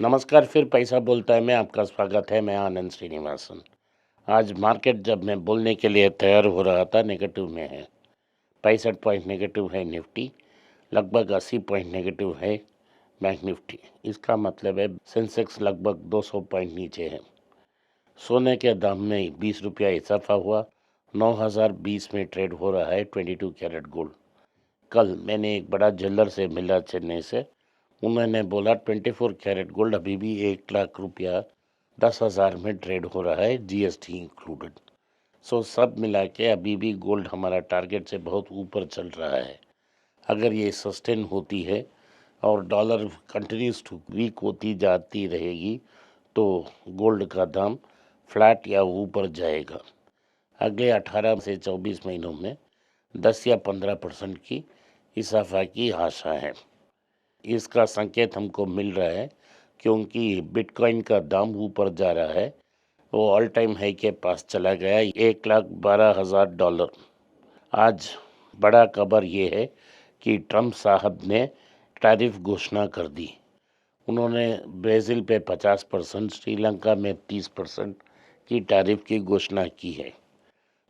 नमस्कार, फिर पैसा बोलता है में आपका स्वागत है। मैं आनंद श्रीनिवासन। आज मार्केट जब मैं बोलने के लिए तैयार हो रहा था नेगेटिव में है। 65 पॉइंट नेगेटिव है निफ्टी, लगभग 80 पॉइंट नेगेटिव है बैंक निफ्टी। इसका मतलब है सेंसेक्स लगभग 200 पॉइंट नीचे है। सोने के दाम में 20 रुपया इजाफा हुआ, 9020 में ट्रेड हो रहा है 22 कैरेट गोल्ड। कल मैंने एक बड़ा ज्वेलर से मिला चेन्नई से। उन्होंने बोला 24 कैरेट गोल्ड अभी भी 1 लाख रुपया 10,000 में ट्रेड हो रहा है, जीएसटी इंक्लूडेड। सो सब मिला के अभी भी गोल्ड हमारा टारगेट से बहुत ऊपर चल रहा है। अगर ये सस्टेन होती है और डॉलर कंटिन्यूस टू वीक होती जाती रहेगी तो गोल्ड का दाम फ्लैट या ऊपर जाएगा। अगले 18 से 24 महीनों में 10 या 15% की इजाफा की आशा है। इसका संकेत हमको मिल रहा है क्योंकि बिटकॉइन का दाम ऊपर जा रहा है। वो ऑल टाइम हाई के पास चला गया, $1,12,000। आज बड़ा खबर ये है कि ट्रंप साहब ने टैरिफ घोषणा कर दी। उन्होंने ब्राज़ील पे 50%, श्रीलंका में 30% की टैरिफ की घोषणा की है।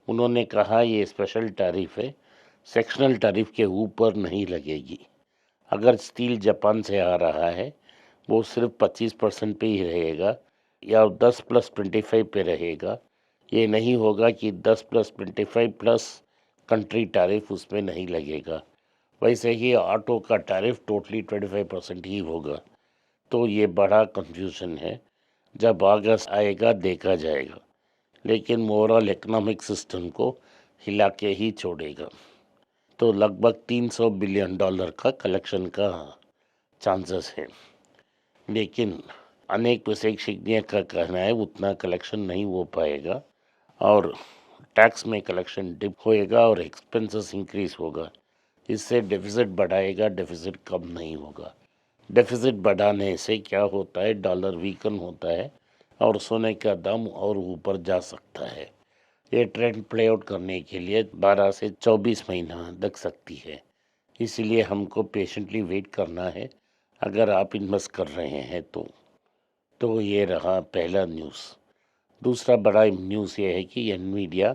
उन्होंने कहा ये स्पेशल टैरिफ है, सेक्शनल टैरिफ के ऊपर नहीं लगेगी। अगर स्टील जापान से आ रहा है वो सिर्फ 25% पे ही रहेगा या 10+25 पे रहेगा। ये नहीं होगा कि 10+25 प्लस कंट्री टैरिफ उसमें नहीं लगेगा। वैसे ही ऑटो का टैरिफ टोटली 25% ही होगा। तो ये बड़ा कंफ्यूजन है। जब अगस्त आएगा देखा जाएगा, लेकिन ओवरऑल इकोनॉमिक सिस्टम को हिला के ही छोड़ेगा। तो लगभग $300 बिलियन का कलेक्शन का चांसेस है, लेकिन अनेक विशेषज्ञों का कहना है उतना कलेक्शन नहीं हो पाएगा और टैक्स में कलेक्शन डिप होएगा और एक्सपेंसेस इंक्रीज होगा। इससे डेफिसिट बढ़ाएगा, डेफिसिट कम नहीं होगा। डेफिसिट बढ़ाने से क्या होता है, डॉलर वीकन होता है और सोने का दाम और ऊपर जा सकता है। ये ट्रेंड प्ले आउट करने के लिए 12 से 24 महीना लग सकती है। इसीलिए हमको पेशेंटली वेट करना है अगर आप इन्वेस्ट कर रहे हैं तो ये रहा पहला न्यूज़। दूसरा बड़ा न्यूज़ ये है कि एनवीडिया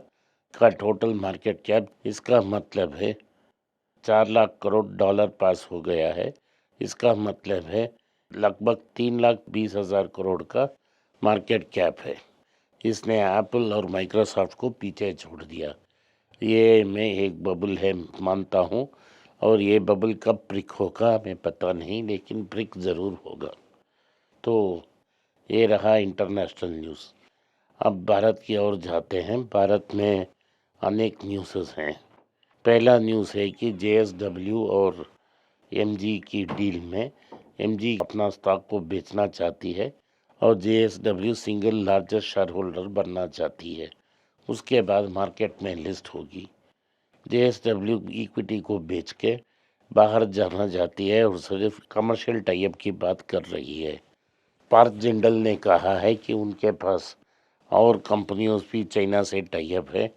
का टोटल मार्केट कैप, इसका मतलब है $4 लाख करोड़ पास हो गया है। इसका मतलब है लगभग 3,20,000 करोड़ का मार्केट कैप है। इसने एप्पल और माइक्रोसॉफ्ट को पीछे छोड़ दिया। ये मैं एक बबल है मानता हूँ और ये बबल कब ब्रिक होगा हमें पता नहीं, लेकिन ब्रिक ज़रूर होगा। तो ये रहा इंटरनेशनल न्यूज़। अब भारत की ओर जाते हैं। भारत में अनेक न्यूज़ हैं। पहला न्यूज़ है कि जेएसडब्ल्यू और एमजी की डील में एमजी अपना स्टॉक को बेचना चाहती है और JSW single largest share holder बनना चाहती है। उसके बाद मार्केट में लिस्ट होगी। जेएसडब्ल्यू इक्विटी को बेच के बाहर जाना चाहती है और सिर्फ कमर्शियल टाइप की बात कर रही है। पार्क जिंदल ने कहा है कि उनके पास और कंपनियों भी चाइना से टाइप है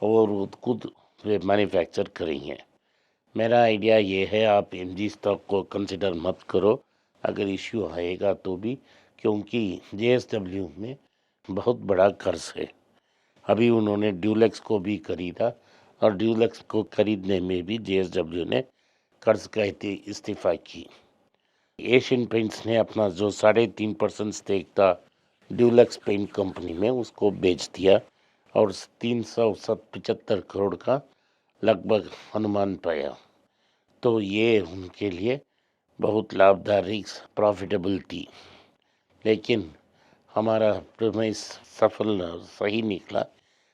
और वो खुद वे मैन्युफैक्चर करेंगे। मेरा आइडिया ये है, आप एमजी स्टॉक को कंसिडर मत करो अगर इश्यू आएगा तो भी, क्योंकि जेएसडब्ल्यू में बहुत बड़ा कर्ज है। अभी उन्होंने ड्यूलेक्स को भी खरीदा और ड्यूलेक्स को खरीदने में भी जेएसडब्ल्यू ने कर्ज का इस्तीफा की। एशियन पेंट्स ने अपना जो 3.5% स्टेक था ड्यूलेक्स पेंट कंपनी में उसको बेच दिया और 375 करोड़ का लगभग अनुमान पाया। तो ये उनके लिए बहुत लाभदायी प्रॉफिटेबल थी। लेकिन हमारा प्रीमाइस सही निकला।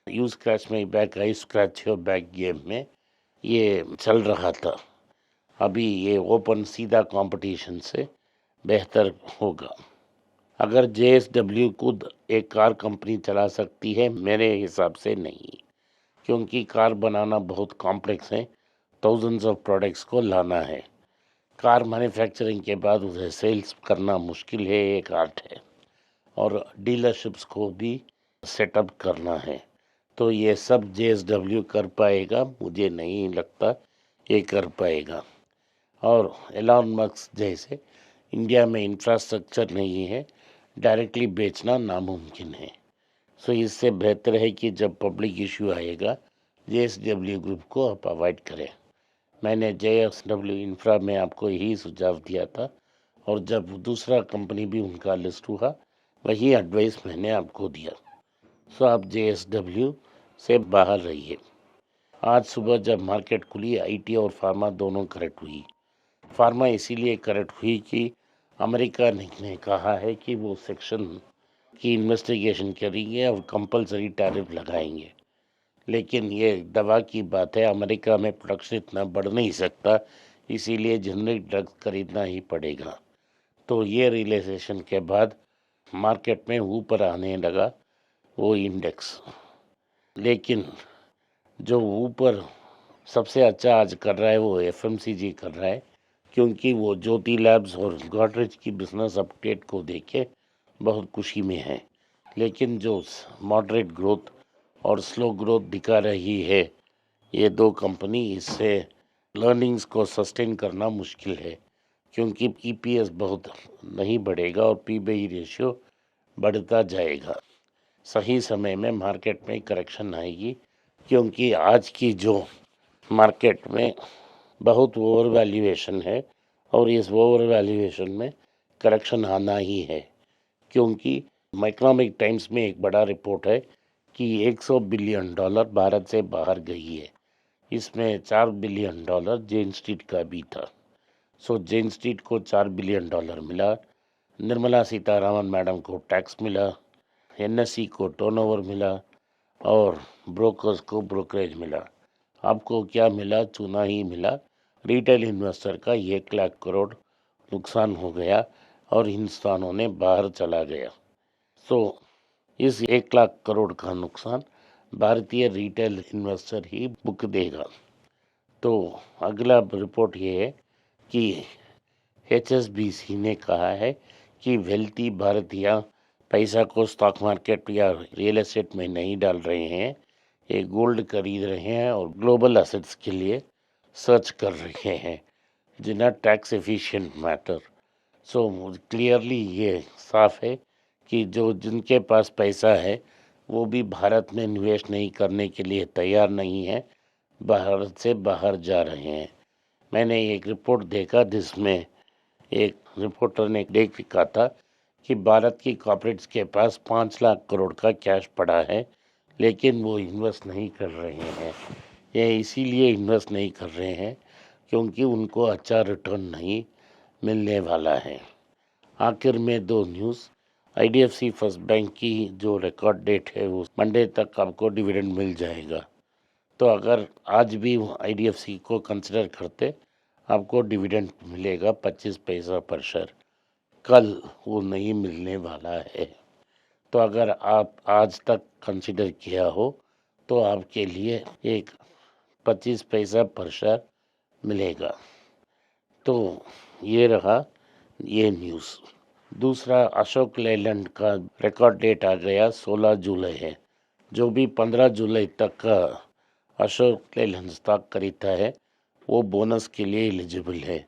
You scratch my back, I scratch your back game में ये चल रहा था। अभी ये ओपन सीधा कंपटीशन से बेहतर होगा। अगर जेएसडब्ल्यू खुद एक कार कंपनी चला सकती है, मेरे हिसाब से नहीं, क्योंकि कार बनाना बहुत कॉम्प्लेक्स है। थाउजेंड्स ऑफ प्रोडक्ट्स को लाना है। कार मैन्युफैक्चरिंग के बाद उसे सेल्स करना मुश्किल है, एक आर्ट है, और डीलरशिप्स को भी सेटअप करना है। तो ये सब जेएसडब्ल्यू कर पाएगा? मुझे नहीं लगता ये कर पाएगा। और एलॉन मस्क जैसे इंडिया में इंफ्रास्ट्रक्चर नहीं है, डायरेक्टली बेचना नामुमकिन है। सो इससे बेहतर है कि जब पब्लिक इशू आएगा JSW ग्रुप को आप अवॉइड करें। मैंने JSW इंफ्रा में आपको यही सुझाव दिया था, और जब दूसरा कंपनी भी उनका लिस्ट हुआ वही एडवाइस मैंने आपको दिया। सो आप JSW से बाहर रहिए। आज सुबह जब मार्केट खुली IT और फार्मा दोनों करेक्ट हुई। फार्मा इसीलिए करेक्ट हुई कि अमेरिका ने कहा है कि वो सेक्शन की इन्वेस्टिगेशन करेंगे और कंपलसरी टैरिफ लगाएंगे। लेकिन ये दवा की बात है, अमेरिका में प्रोडक्शन इतना बढ़ नहीं सकता, इसीलिए जेनरिक ड्रग्स खरीदना ही पड़ेगा। तो ये रियलाइजेशन के बाद मार्केट में ऊपर आने लगा वो इंडेक्स। लेकिन जो ऊपर सबसे अच्छा आज कर रहा है वो FMCG कर रहा है, क्योंकि वो ज्योति लैब्स और गॉडरेज की बिजनेस अपडेट को देखे बहुत खुशी में है। लेकिन जो मॉडरेट ग्रोथ और स्लो ग्रोथ दिखा रही है ये दो कंपनी, इससे लर्निंग्स को सस्टेन करना मुश्किल है, क्योंकि EPS बहुत नहीं बढ़ेगा और PBI रेशियो बढ़ता जाएगा। सही समय में मार्केट में करेक्शन आएगी, क्योंकि आज की जो मार्केट में बहुत ओवर वैल्यूएशन है और इस ओवर वैल्यूएशन में करेक्शन आना ही है। क्योंकि इकोनॉमिक टाइम्स में एक बड़ा रिपोर्ट है कि $100 बिलियन भारत से बाहर गई है। इसमें $4 बिलियन जेन स्ट्रीट का भी था। सो जेन स्ट्रीट को $4 बिलियन मिला, निर्मला सीतारामन मैडम को टैक्स मिला, NSE को टर्नओवर मिला और ब्रोकर्स को ब्रोकरेज मिला। आपको क्या मिला? चूना ही मिला। रिटेल इन्वेस्टर का 1 लाख करोड़ नुकसान हो गया और हिंदुस्तानों ने बाहर चला गया। सो इस 1 लाख करोड़ का नुकसान भारतीय रिटेल इन्वेस्टर ही बुक देगा। तो अगला रिपोर्ट ये है कि HSBC ने कहा है कि वेल्थी भारतीय पैसा को स्टॉक मार्केट या रियल एस्टेट में नहीं डाल रहे हैं, ये गोल्ड खरीद रहे हैं और ग्लोबल एसेट्स के लिए सर्च कर रहे हैं जिन्हें tax efficient matter. So clearly ये साफ है कि जो जिनके पास पैसा है वो भी भारत में निवेश नहीं करने के लिए तैयार नहीं है, भारत से बाहर जा रहे हैं। मैंने एक रिपोर्ट देखा जिसमें एक रिपोर्टर ने लिखा था कि भारत की कॉर्पोरेट्स के पास 5 लाख करोड़ का कैश पड़ा है, लेकिन वो इन्वेस्ट नहीं कर रहे हैं। ये इसीलिए इन्वेस्ट नहीं कर रहे हैं क्योंकि उनको अच्छा रिटर्न नहीं मिलने वाला है। आखिर में दो न्यूज़। IDFC फर्स्ट बैंक की जो रिकॉर्ड डेट है वो मंडे तक आपको डिविडेंड मिल जाएगा। तो अगर आज भी IDFC को कंसिडर करते आपको डिविडेंड मिलेगा 25 पैसा पर शेयर। कल वो नहीं मिलने वाला है। तो अगर आप आज तक कंसिडर किया हो तो आपके लिए एक 25 पैसा पर शेयर मिलेगा। तो ये रहा ये न्यूज़। दूसरा, अशोक लेलैंड का रिकॉर्ड डेट आ गया 16 जुलाई है। जो भी 15 जुलाई तक का अशोक लेलैंड स्टॉक खरीदता है वो बोनस के लिए एलिजिबल है।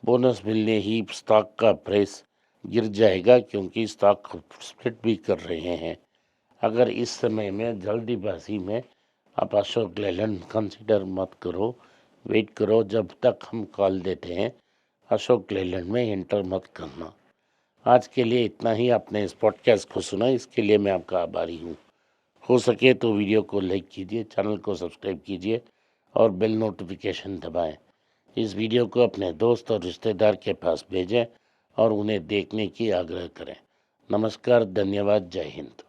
बोनस मिलने ही स्टॉक का प्राइस गिर जाएगा, क्योंकि स्टॉक स्प्लिट भी कर रहे हैं। अगर इस समय में जल्दीबाजी में आप अशोक लेलैंड कंसिडर मत करो, वेट करो जब तक हम कॉल देते हैं, अशोक लेलैंड में एंटर मत करना। आज के लिए इतना ही। आपने इस पॉडकास्ट को सुना, इसके लिए मैं आपका आभारी हूँ। हो सके तो वीडियो को लाइक कीजिए, चैनल को सब्सक्राइब कीजिए और बेल नोटिफिकेशन दबाएं। इस वीडियो को अपने दोस्त और रिश्तेदार के पास भेजें और उन्हें देखने की आग्रह करें। नमस्कार, धन्यवाद, जय हिंद।